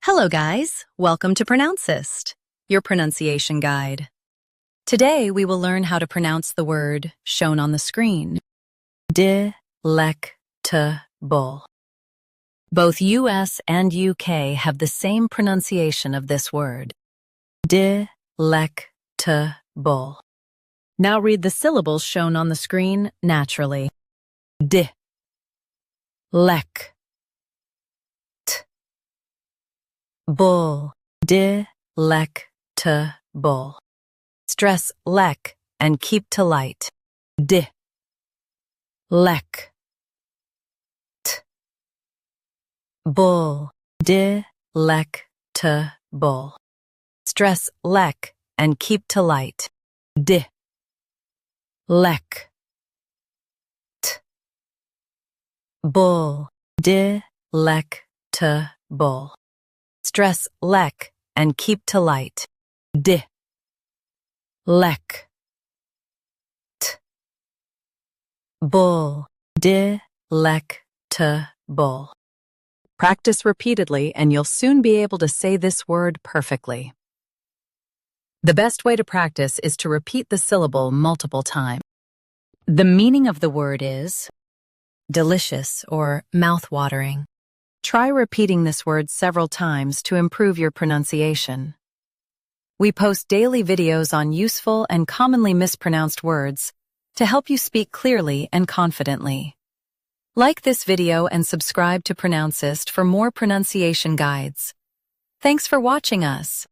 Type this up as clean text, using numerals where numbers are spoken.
Hello guys, welcome to Pronouncist, your pronunciation guide. Today we will learn how to pronounce the word shown on the screen. Delectable. Both US and UK have the same pronunciation of this word. Delectable. Now read the syllables shown on the screen naturally. De. Lek. Bull. Delectable. Stress lek and keep to light. De. Lek. T. Bull. Delectable. Stress lek and keep to light. De. Lek. T. Bull. Delectable. Stress lek and keep to light. De. Lek. T. Bull. Delectable. Practice repeatedly and you'll soon be able to say this word perfectly. The best way to practice is to repeat the syllable multiple times. The meaning of the word is delicious or mouth-watering. Try repeating this word several times to improve your pronunciation. We post daily videos on useful and commonly mispronounced words to help you speak clearly and confidently. Like this video and subscribe to Pronouncist for more pronunciation guides. Thanks for watching us.